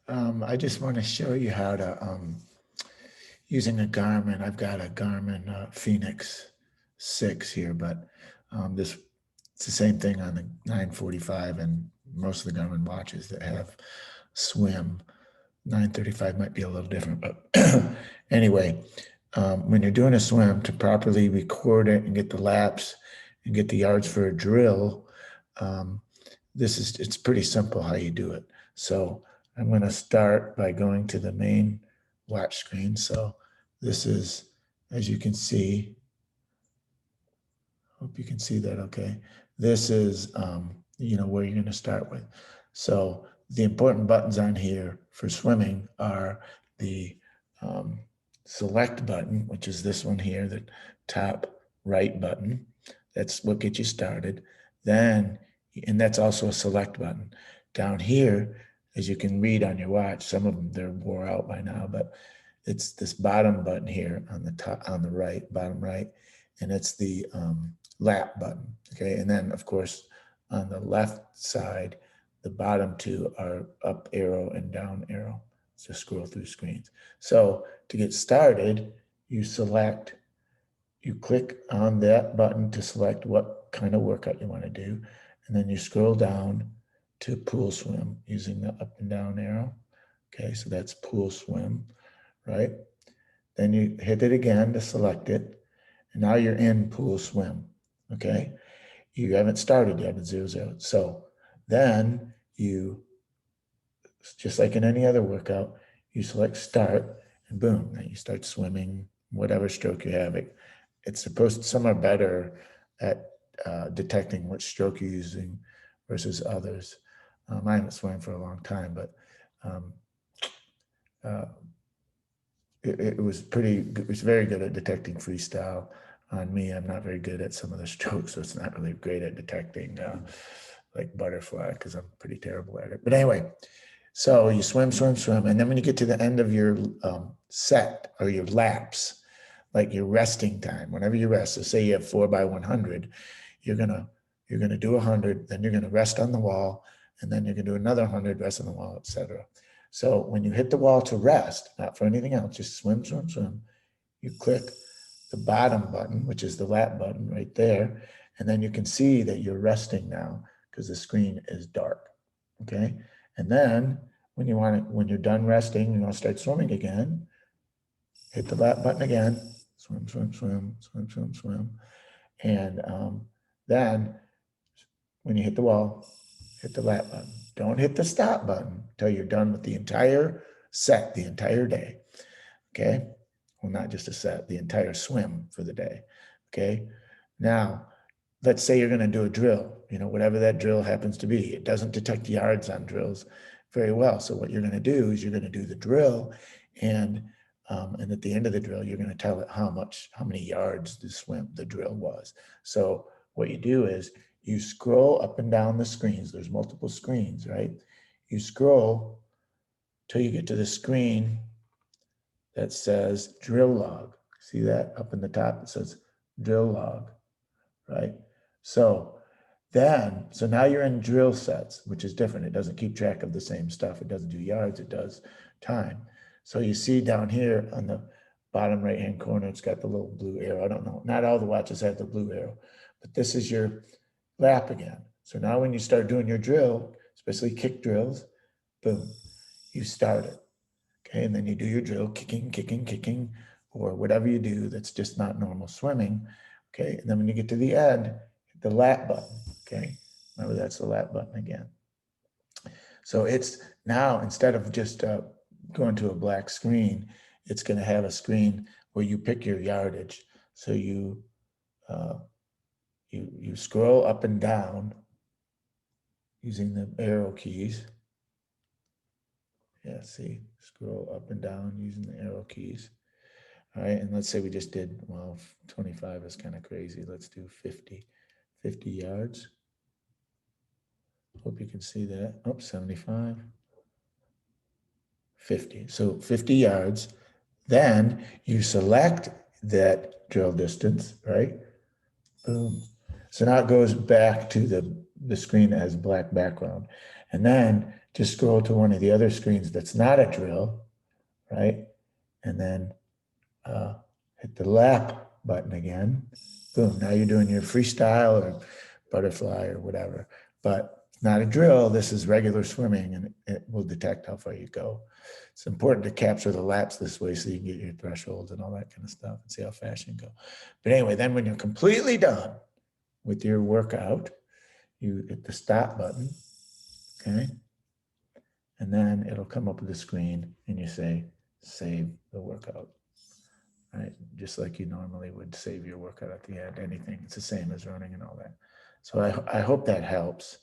I just want to show you how to, using a Garmin, I've got a Garmin Fenix 6 here, but this it's the same thing on the 945 and most of the Garmin watches that have swim. 935 might be a little different, but anyway, when you're doing a swim, to properly record it and get the laps and get the yards for a drill, um, it's pretty simple how you do it. So I'm going to start by going to the main watch screen. So this is, as you can see, hope you can see that okay. This is, where you're going to start with. So the important buttons on here for swimming are the select button, which is this one here, the top right button. That's what gets you started. Then, and that's also a select button. Down here, as you can read on your watch, some of them, they're wore out by now, but it's this bottom button here on the top, on the right, bottom right, and it's the lap button, okay? And then, of course, on the left side, the bottom two are up arrow and down arrow to scroll through screens. So to get started, you click on that button to select what kind of workout you want to do, and then you scroll down to pool swim using the up and down arrow. Okay, so that's pool swim, right? Then you hit it again to select it, and now you're in pool swim, okay? You haven't started yet at 0, 0. So then you, just like in any other workout, you select start, and boom, then you start swimming, whatever stroke you have. It's supposed, some are better at detecting what stroke you're using versus others. I haven't swam for a long time, but it was very good at detecting freestyle. On me, I'm not very good at some of the strokes, so it's not really great at detecting like butterfly because I'm pretty terrible at it. But anyway, so you swim, swim, swim, and then when you get to the end of your set or your laps, like your resting time, whenever you rest, so say you have 4 by 100, you're gonna do 100, then you're gonna rest on the wall, and then you're gonna do another 100, rest on the wall, etc. So when you hit the wall to rest, not for anything else, just swim, swim, swim, you click the bottom button, which is the lap button right there, and then you can see that you're resting now because the screen is dark, okay? And then when you're done resting, you want to start swimming again, hit the lap button again, swim, swim, swim, swim, swim, swim. And then when you hit the wall, hit the lap button. Don't hit the stop button until you're done with the entire set, the entire day, okay? Well, not just a set, the entire swim for the day, okay? Now, let's say you're going to do a drill, whatever that drill happens to be. It doesn't detect yards on drills very well. So what you're going to do is you're going to do the drill, and at the end of the drill, you're going to tell it how many yards the drill was. So what you do is you scroll up and down the screens. There's multiple screens, right? You scroll till you get to the screen that says drill log. See that up in the top? It says drill log, right? So now you're in drill sets, which is different. It doesn't keep track of the same stuff. It doesn't do yards, it does time. So you see down here on the bottom right-hand corner, it's got the little blue arrow. I don't know, not all the watches have the blue arrow, but this is your lap again. So now when you start doing your drill, especially kick drills, boom, you start it. Okay, and then you do your drill, kicking, kicking, kicking, or whatever you do that's just not normal swimming. Okay, and then when you get to the end, hit the lap button. Okay, remember that's the lap button again. So it's now, instead of just going to a black screen, it's going to have a screen where you pick your yardage. So you scroll up and down using the arrow keys. Yeah, see, scroll up and down using the arrow keys. All right, and let's say we just did, well, 25 is kind of crazy. Let's do 50 yards. Hope you can see that. Oh, 75, 50. So 50 yards. Then you select that drill distance, right? Boom. So now it goes back to the screen that has black background. And then just scroll to one of the other screens that's not a drill, right? And then hit the lap button again. Boom, now you're doing your freestyle or butterfly or whatever. But it's not a drill, this is regular swimming, and it will detect how far you go. It's important to capture the laps this way so you can get your thresholds and all that kind of stuff and see how fast you can go. But anyway, then when you're completely done with your workout, you hit the stop button, okay? And then it'll come up with the screen and you say, save the workout, right? Just like you normally would save your workout at the end, anything. It's the same as running and all that. So I hope that helps.